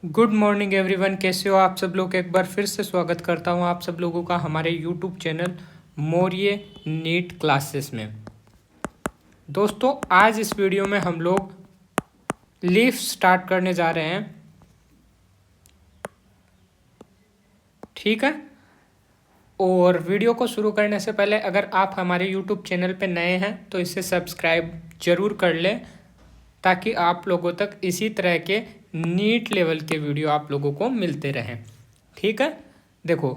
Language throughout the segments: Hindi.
गुड मॉर्निंग एवरीवन, कैसे हो आप सब लोग। एक बार फिर से स्वागत करता हूं आप सब लोगों का हमारे YouTube channel Maurya NEET classes में। दोस्तों, आज इस वीडियो में हम लोग लीफ स्टार्ट करने जा रहे हैं, ठीक है। और वीडियो को शुरू करने से पहले अगर आप हमारे यूट्यूब चैनल पे नए हैं तो इसे सब्सक्राइब जरूर कर लें, ताकि आप लोगों तक इसी तरह के नीट लेवल के वीडियो आप लोगों को मिलते रहें, ठीक है। देखो,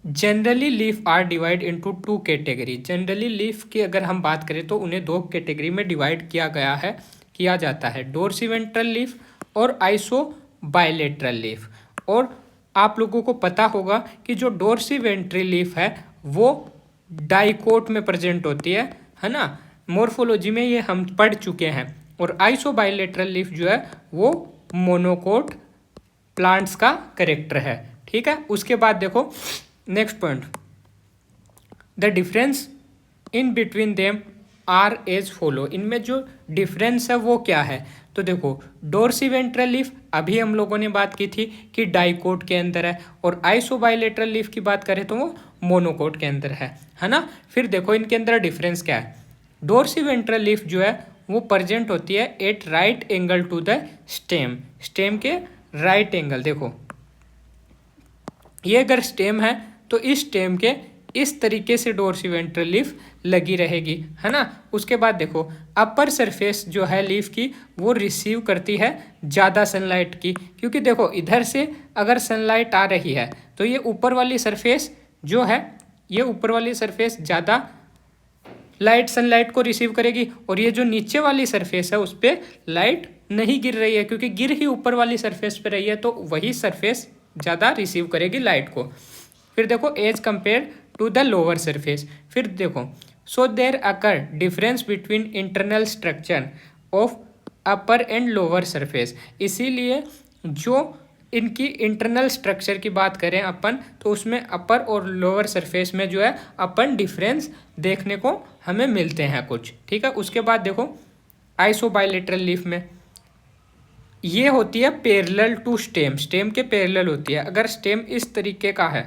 generally leaf are divide into two category. Generally leaf की अगर हम बात करें तो उन्हें दो कैटेगरी में डिवाइड किया जाता है, डोर्सिवेंट्रल लीफ और आइसो बायलेटरल लीफ। और आप लोगों को पता होगा कि जो डोर्सिवेंट्रल लीफ है वो डाइकोट में प्रेजेंट होती है ना। मॉर्फोलॉजी में ये हम पढ़ चुके हैं। और आइसोबाइलेटरल लीफ जो है वो मोनोकोट प्लांट्स का करेक्टर है, ठीक है। उसके बाद देखो next point, the difference in between them are as follow. इनमें जो डिफरेंस है वो क्या है, तो देखो डोर्सिवेंट्रल लीफ अभी हम लोगों ने बात की थी कि डाइकोट के अंदर है, और आइसोबाइलेटरल लीफ की बात करें तो वो मोनोकोट के अंदर है ना। फिर देखो इनके अंदर डिफरेंस क्या है। डोर्सिवेंट्रल लीफ जो है वो प्रेजेंट होती है at right angle to the stem. Stem के राइट एंगल, देखो ये अगर स्टेम है तो इस स्टेम के इस तरीके से डोर्सिवेंट्रल लीफ लगी रहेगी, है ना। उसके बाद देखो अपर सरफेस जो है लीफ की वो रिसीव करती है ज़्यादा सनलाइट की, क्योंकि देखो इधर से अगर सनलाइट आ रही है तो ये ऊपर वाली सरफेस जो है, ये ऊपर वाली सरफेस ज़्यादा सनलाइट को रिसीव करेगी, और ये जो नीचे वाली सरफेस है उस पर लाइट नहीं गिर रही है, क्योंकि गिर ही ऊपर वाली सरफेस पे रही है तो वही सरफेस ज़्यादा रिसीव करेगी लाइट को। फिर देखो as compare to the lower surface. फिर देखो so there occur difference between internal structure of upper and lower surface. इसीलिए जो इनकी इंटरनल स्ट्रक्चर की बात करें अपन तो उसमें अपर और लोअर सरफेस में जो है अपन डिफरेंस देखने को हमें मिलते हैं कुछ, ठीक है। उसके बाद देखो आइसोबाइलेटरल लीफ में ये होती है पैरेलल टू स्टेम, स्टेम के पैरेलल होती है। अगर स्टेम इस तरीके का है,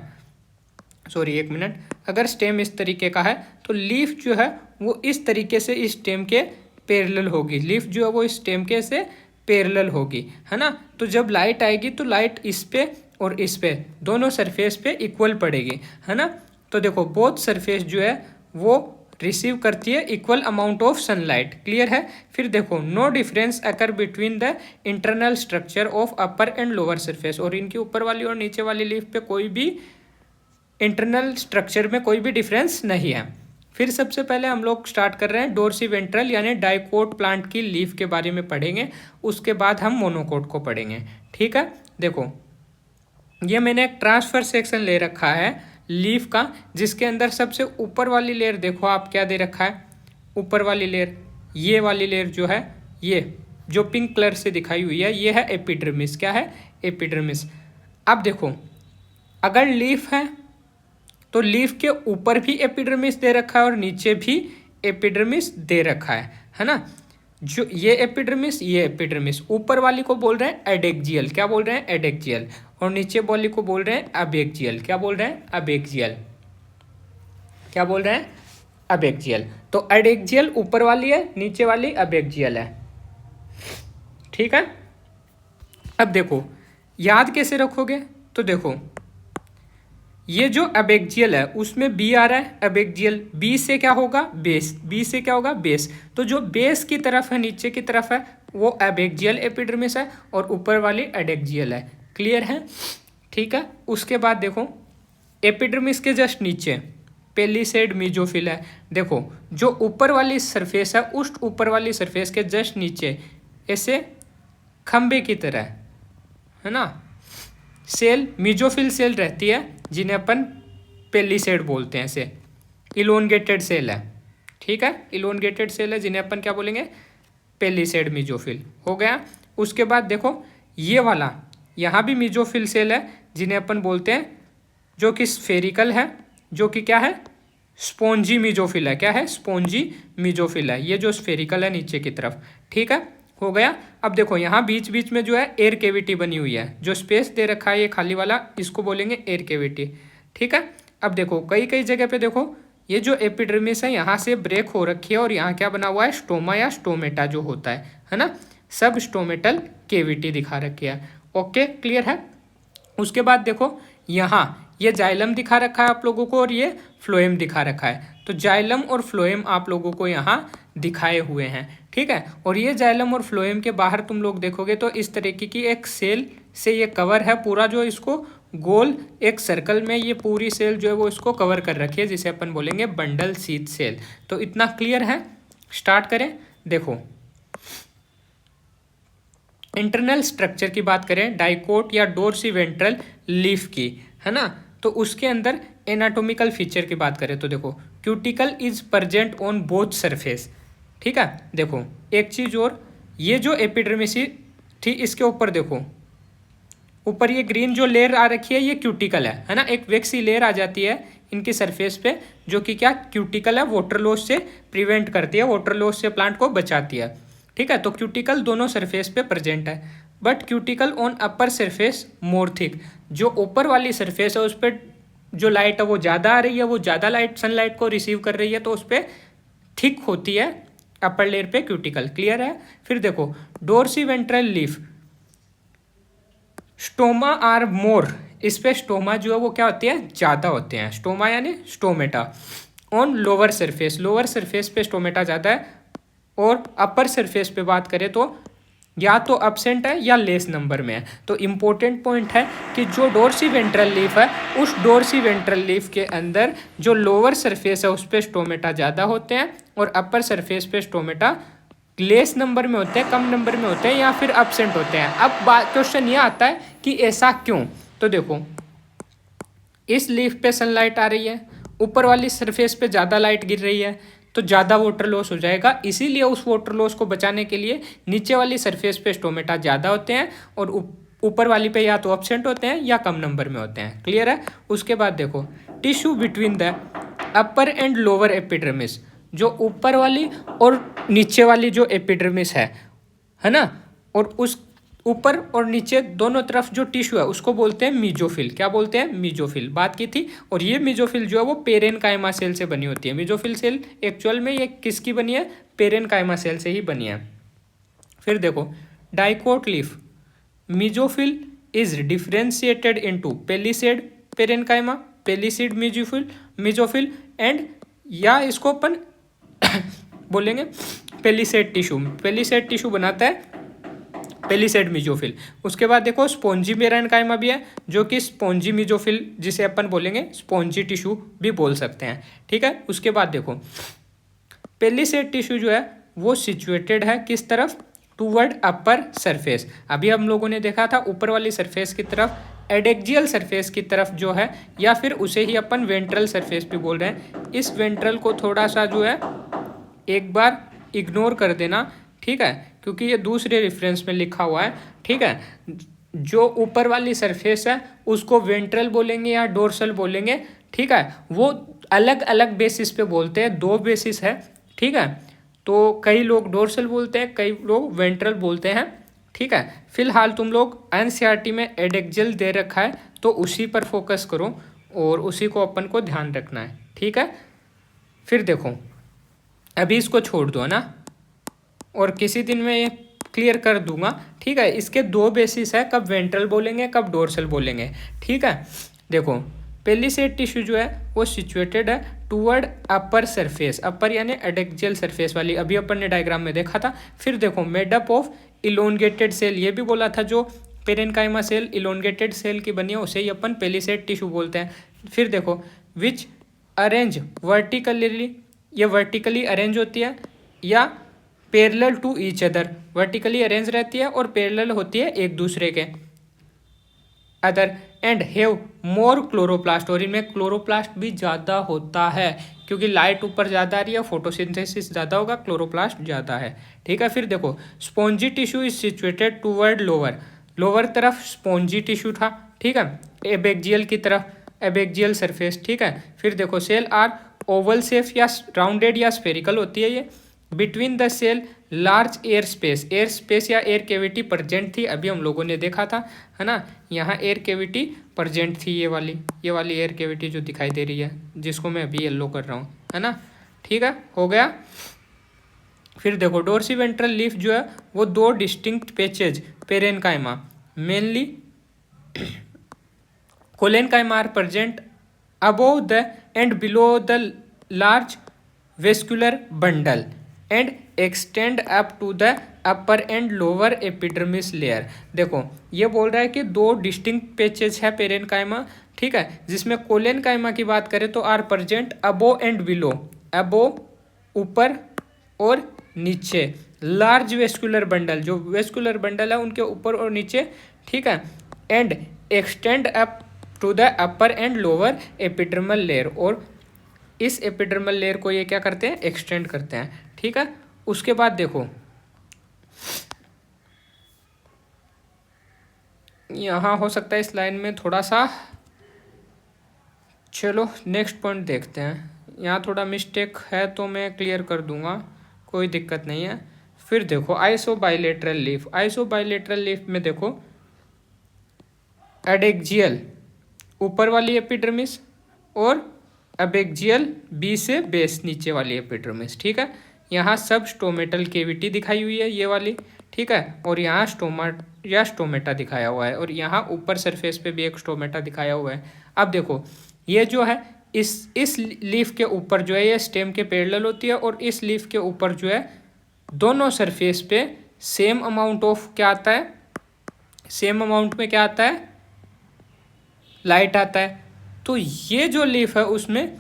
सॉरी एक मिनट, अगर स्टेम इस तरीके का है तो लीफ जो है वो इस तरीके से इस स्टेम के पैरेलल होगी। लीफ जो है वो इस स्टेम के से पैरेलल होगी, है ना। तो जब लाइट आएगी तो लाइट इस पे और इस पे दोनों सरफेस पे इक्वल पड़ेगी, है ना। तो देखो बोथ सरफेस जो है वो रिसीव करती है equal amount of sunlight, clear है। फिर देखो no difference occur between the internal structure of upper and lower surface. और इनकी ऊपर वाली और नीचे वाली लीफ पे कोई भी इंटरनल स्ट्रक्चर में कोई भी डिफरेंस नहीं है। फिर सबसे पहले हम लोग स्टार्ट कर रहे हैं डोर्सिवेंट्रल यानी डाइकोट प्लांट की लीफ के बारे में पढ़ेंगे, उसके बाद हम मोनोकोट को पढ़ेंगे, ठीक है। देखो ये मैंने एक ट्रांसफर सेक्शन ले रखा है लीफ का, जिसके अंदर सबसे ऊपर वाली लेयर देखो आप क्या दे रखा है। ऊपर वाली लेयर, ये वाली लेयर जो है, ये जो पिंक कलर से दिखाई हुई है ये है एपिडर्मिस। क्या है? एपिडर्मिस। अब देखो अगर लीफ है तो लीफ के ऊपर भी एपिडर्मिस दे रखा है और नीचे भी एपिडर्मिस दे रखा है ना। जो ये एपिडर्मिस ऊपर वाली को बोल रहे हैं एडेक्जियल। क्या बोल रहे हैं? एडेक्जियल। और नीचे वाली को बोल रहे हैं अबेक्जियल। क्या बोल रहे हैं? अबेक्जियल। क्या बोल रहे हैं? अबेक्जियल। तो एडेक्जियल ऊपर वाली है, नीचे वाली अबेक्जियल है, ठीक है। अब देखो याद कैसे रखोगे, तो देखो ये जो अबेक्जियल है उसमें बी आ रहा है, अबेक्जियल बी से क्या होगा? बेस। बी से क्या होगा? बेस। तो जो बेस की तरफ है, नीचे की तरफ है, वो अबेक्जियल एपिडर्मिस है और ऊपर वाली एडेक्जियल है, क्लियर है, ठीक है। उसके बाद देखो एपिडर्मिस के जस्ट नीचे पेलिसेड मीजोफिल है। देखो जो ऊपर वाली सरफेस है उस ऊपर वाली सरफेस के जस्ट नीचे ऐसे खंबे की तरह, है ना, सेल मीजोफिल सेल रहती है जिन्हें अपन पेलिसेड बोलते हैं। ऐसे इलोनगेटेड सेल है, ठीक है, इलोनगेटेड सेल है जिन्हें अपन क्या बोलेंगे? Palisade mesophyll. हो गया। उसके बाद देखो ये वाला यहाँ भी मीजोफिल सेल है जिन्हें अपन बोलते हैं, जो कि स्फेरिकल है, जो कि क्या है? स्पोंजी मीजोफिल है। क्या है? स्पोंजी मीजोफिल है। ये जो स्फेरिकल है नीचे की तरफ, ठीक है। हो गया। अब देखो यहाँ बीच बीच में जो है एयर कैविटी बनी हुई है, जो स्पेस दे रखा है ये खाली वाला, इसको बोलेंगे एयर कैविटी। ठीक है। अब देखो कई कई जगह पे देखो ये जो एपिडर्मिस है यहाँ से ब्रेक हो रखी है और यहाँ क्या बना हुआ है, स्टोमा या स्टोमेटा जो होता है ना, सब स्टोमेटल कैविटी दिखा रखी है। ओके, क्लियर है। उसके बाद देखो यहाँ ये जाइलम दिखा रखा है आप लोगों को और ये फ्लोएम दिखा रखा है। तो जाइलम और फ्लोएम आप लोगों को यहाँ दिखाए हुए हैं। ठीक है। और ये जाइलम और फ्लोएम के बाहर तुम लोग देखोगे तो इस तरीके की एक सेल से ये कवर है पूरा, जो इसको गोल एक सर्कल में ये पूरी सेल जो है वो इसको कवर कर रखी है, जिसे अपन बोलेंगे बंडल शीथ सेल। तो इतना क्लियर है। स्टार्ट करें। देखो इंटरनल स्ट्रक्चर की बात करें डाइकोट या डोर्सिवेंट्रल लीफ की, है ना, तो उसके अंदर एनाटॉमिकल फीचर की बात करें तो देखो cuticle is present on both surface. ठीक है। देखो एक चीज और, ये जो एपिडर्मिस थी इसके ऊपर देखो, ऊपर ये ग्रीन जो लेयर आ रखी है ये क्यूटिकल है ना, एक वैक्सी लेयर आ जाती है इनकी सरफेस पे, जो कि क्या क्यूटिकल है, वाटर लॉस से प्रिवेंट करती है, वाटर लॉस से प्लांट को बचाती है। ठीक है। तो क्यूटिकल दोनों सरफेस पे प्रेजेंट है, but cuticle on upper surface more thick, जो ऊपर वाली सरफेस है उस पर जो लाइट है वो ज़्यादा आ रही है, वो ज़्यादा लाइट सनलाइट को रिसीव कर रही है, तो उस पर थिक होती है अपर लेयर पे क्यूटिकल। क्लियर है। फिर देखो डोर्सिवेंट्रल लीफ, स्टोमा आर मोर, इस पे स्टोमा जो है वो क्या होती है, ज़्यादा होते हैं, स्टोमा यानी stomata. On lower surface, lower surface पे स्टोमेटा ज़्यादा है, और अपर सरफेस पे बात करें तो या तो अब्सेंट है या लेस नंबर में है। तो इम्पोर्टेंट पॉइंट है कि जो डोर्सिवेंट्रल लीफ है उस डोर्सिवेंट्रल लीफ के अंदर जो लोअर सरफेस है उस पर स्टोमेटा ज़्यादा होते हैं और अपर सरफेस पे स्टोमेटा लेस नंबर में होते हैं, कम नंबर में होते हैं या फिर अब्सेंट होते हैं। अब बात क्वेश्चन ये आता है कि ऐसा क्यों। तो देखो इस लीफ पे सनलाइट आ रही है, ऊपर वाली सरफेस पे ज़्यादा लाइट गिर रही है, तो ज़्यादा वाटर लॉस हो जाएगा, इसीलिए उस वाटर लॉस को बचाने के लिए नीचे वाली सरफेस पे स्टोमेटा ज़्यादा होते हैं और ऊपर वाली पे या तो अब्सेंट होते हैं या कम नंबर में होते हैं। क्लियर है। उसके बाद देखो tissue between the upper and lower epidermis, जो ऊपर वाली और नीचे वाली जो एपिडर्मिस है ना, और उस ऊपर और नीचे दोनों तरफ जो टिश्यू है उसको बोलते हैं मीजोफिल। क्या बोलते हैं, मीजोफिल, बात की थी। और ये मीजोफिल जो है वो पेरेनकाइमा सेल से बनी होती है। मीजोफिल सेल एक्चुअल में ये किसकी बनी है, पेरेनकाइमा सेल से ही बनी है। फिर देखो dicot leaf, mesophyll is differentiated into palisade parenchyma, palisade mesophyll and, या इसको अपन बोलेंगे पेलिसेड टिश्यू, पेलिसेड टिश्यू बनाता है पेलिसेड मीजोफिल। उसके बाद देखो स्पॉन्जी पेरेनकाइमा भी है, जो कि स्पॉन्जी मीजोफिल, जिसे अपन बोलेंगे स्पॉन्जी टिश्यू भी बोल सकते हैं। ठीक है। उसके बाद देखो पेलिसेड टिश्यू जो है वो सिचुएटेड है किस तरफ, टूवर्ड अपर सरफेस। अभी हम लोगों ने देखा था ऊपर वाली सरफेस की तरफ, एडेक्जियल सरफेस की तरफ जो है, या फिर उसे ही अपन वेंट्रल सरफेस भी बोल रहे हैं। इस वेंट्रल को थोड़ा सा जो है एक बार इग्नोर कर देना, ठीक है, क्योंकि ये दूसरे रेफरेंस में लिखा हुआ है। ठीक है। जो ऊपर वाली सरफेस है उसको वेंट्रल बोलेंगे या डोर्सल बोलेंगे। ठीक है। वो अलग अलग बेसिस पे बोलते हैं, दो बेसिस है। ठीक है। तो कई लोग डोर्सल बोलते हैं, कई लोग वेंट्रल बोलते हैं। ठीक है। फिलहाल तुम लोग एनसीईआरटी में एडेक्जियल दे रखा है तो उसी पर फोकस करो और उसी को अपन को ध्यान रखना है। ठीक है। फिर देखो अभी इसको छोड़ दो ना, और किसी दिन मैं ये क्लियर कर दूंगा। ठीक है। इसके दो बेसिस है, कब वेंट्रल बोलेंगे कब डोर्सल बोलेंगे। ठीक है। देखो पेलिसेड टिश्यू जो है वो सिचुएटेड है टूवर्ड अपर सरफेस, अपर यानी एडेक्जियल सरफेस वाली, अभी अपन ने डायग्राम में देखा था। फिर देखो मेडअप ऑफ इलोंगेटेड सेल, ये भी बोला था, जो पेरेनकाइमा सेल इलोंगेटेड सेल की बनी है उसे ही अपन पेलिसेड टिश्यू बोलते हैं। फिर देखो विच अरेंज वर्टिकली, ये वर्टिकली अरेंज होती है या parallel to each other, vertically arrange रहती है और पैरेलल होती है एक दूसरे के other, and have more chloroplast, और इनमें क्लोरोप्लास्ट भी ज़्यादा होता है क्योंकि लाइट ऊपर ज़्यादा आ रही है, फोटोसिंथेसिस ज़्यादा होगा, क्लोरोप्लास्ट ज़्यादा है। ठीक है। फिर देखो spongy tissue is situated toward lower, lower तरफ स्पॉन्जी टिश्यू था। ठीक है। एबेक्जियल की तरफ एबेक्जियल सरफेस। ठीक है। फिर देखो cell are oval shape or rounded or spherical होती है ये। Between the cell large air space or air cavity present थी, अभी हम लोगों ने देखा था, है ना। यहाँ एयर कैविटी प्रेजेंट थी, ये वाली एयर कैविटी जो दिखाई दे रही है, जिसको मैं अभी येलो कर रहा हूँ, है ना। ठीक है, हो गया। फिर देखो डोर्सीवेंट्रल लीफ जो है वो दो distinct patches parenchyma mainly collenchyma are present above the and below the large vascular bundle and extend up to the upper and lower epidermis layer. देखो ये बोल रहा है कि दो डिस्टिंक्ट पैचेज है पेरेनकाइमा, ठीक है, जिसमें कोलेनकाइमा की बात करें तो are present above and below, above ऊपर और नीचे, लार्ज वेस्कुलर बंडल जो वेस्कुलर बंडल है उनके ऊपर और नीचे, ठीक है, and extend up to the upper and lower epidermal layer, और इस एपिडर्मल लेयर को ये क्या करते हैं, एक्सटेंड करते हैं, ठीक है। उसके बाद देखो यहाँ हो सकता है इस लाइन में थोड़ा सा, चलो नेक्स्ट पॉइंट देखते हैं, यहाँ थोड़ा मिस्टेक है तो मैं क्लियर कर दूंगा, कोई दिक्कत नहीं है। फिर देखो आइसोबाइलेटरल लीफ में देखो एडेक्जियल ऊपर वाली एपिडर्मिस और अबेक्जियल बी से बेस नीचे वाली एपिडर्मिस, ठीक है। यहाँ सब स्टोमेटल केविटी दिखाई हुई है ये वाली, ठीक है, और यहाँ स्टोमेटा दिखाया हुआ है, और यहाँ ऊपर सरफेस पे भी एक स्टोमेटा दिखाया हुआ है। अब देखो ये जो है इस लीफ के ऊपर जो है ये स्टेम के पैरेलल होती है, और इस लीफ के ऊपर जो है दोनों सरफेस पे सेम अमाउंट ऑफ क्या आता है, सेम अमाउंट में क्या आता है, लाइट आता है। तो ये जो लीफ है उसमें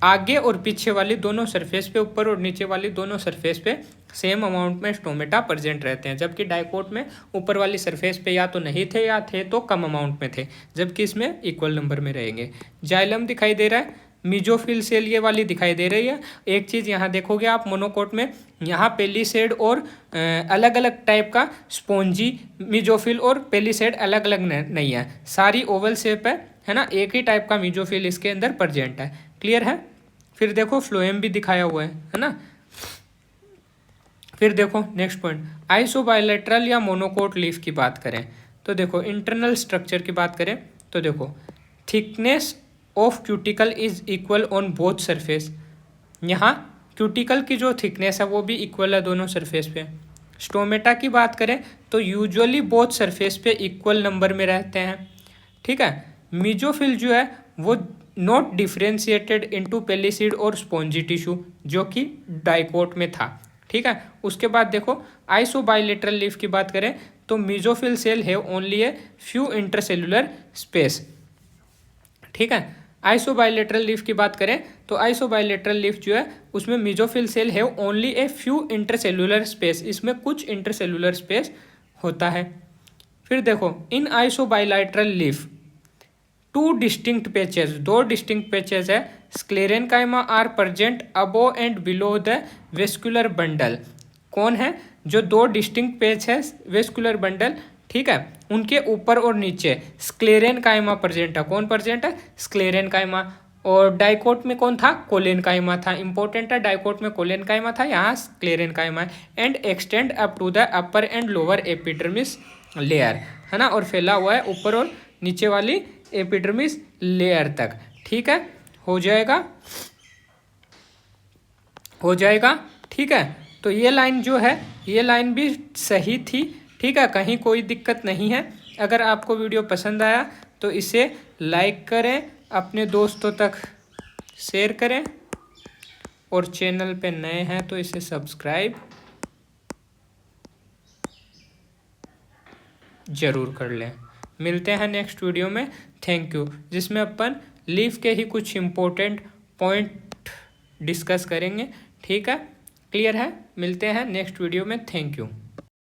आगे और पीछे वाली दोनों सरफेस पे, ऊपर और नीचे वाली दोनों सरफेस पे सेम अमाउंट में स्टोमेटा प्रेजेंट रहते हैं, जबकि डाइकोट में ऊपर वाली सरफेस पे या तो नहीं थे या थे तो कम अमाउंट में थे, जबकि इसमें इक्वल नंबर में रहेंगे। जाइलम दिखाई दे रहा है, मीजोफिल सेल ये वाली दिखाई दे रही है। एक चीज़ यहाँ देखोगे आप मोनोकोट में, यहाँ पेलीसेड और अलग अलग टाइप का स्पॉन्जी मीजोफिल और पेलीसेड अलग अलग नहीं है, सारी ओवल शेप है ना, एक ही टाइप का मीजोफिल इसके अंदर प्रेजेंट है। क्लियर है। फिर देखो फ्लोएम भी दिखाया हुआ है ना। फिर देखो नेक्स्ट पॉइंट, आइसोबाइलेटरल या मोनोकोट लीफ की बात करें तो देखो इंटरनल स्ट्रक्चर की बात करें तो देखो thickness of cuticle is equal on both surface, यहाँ क्यूटिकल की जो थिकनेस है वो भी इक्वल है दोनों सरफेस पे। स्टोमेटा की बात करें तो यूजुअली बोथ सरफेस पे इक्वल नंबर में रहते हैं, ठीक है। मीजोफिल जो है वो नॉट डिफ्रेंशिएटेड इनटू पेलिसिड और स्पॉन्जी टिश्यू जो कि डाइकोट में था, ठीक है। उसके बाद देखो आइसोबाइलेटरल लीफ की बात करें तो mesophyll cell have only a few intercellular space, ठीक है। आइसोबाइलेटरल लीफ की बात करें तो आइसोबाइलेटरल लीफ जो है उसमें mesophyll cell have only a few intercellular space, इसमें कुछ इंटरसेलुलर स्पेस होता है। फिर देखो in isobilateral leaf two distinct patches, दो डिस्टिंक्ट पैचेस है, sclerenchyma are present above and below the vascular bundle. कौन है जो दो डिस्टिंक्ट पैच है वेस्कुलर बंडल, ठीक है, उनके ऊपर और नीचे स्क्लेरेनकाइमा प्रेजेंट है। कौन प्रेजेंट है, स्क्लेरेनकाइमा। और डाइकोट में कौन था, कोलेनकाइमा था। इंपॉर्टेंट है, डाइकोट में कोलेनकाइमा था, यहाँ sclerenchyma. And extend up to the upper and lower epidermis layer, है ना, और फैला हुआ है ऊपर और नीचे वाली एपिडर्मिस लेयर तक, ठीक है। हो जाएगा, ठीक है। तो ये लाइन जो है ये लाइन भी सही थी, ठीक है, कहीं कोई दिक्कत नहीं है। अगर आपको वीडियो पसंद आया तो इसे लाइक करें, अपने दोस्तों तक शेयर करें, और चैनल पे नए हैं तो इसे सब्सक्राइब जरूर कर लें। मिलते हैं नेक्स्ट वीडियो में, थैंक यू, जिसमें अपन लीफ के ही कुछ इम्पोर्टेंट पॉइंट डिस्कस करेंगे, ठीक है। क्लियर है, मिलते हैं नेक्स्ट वीडियो में, थैंक यू।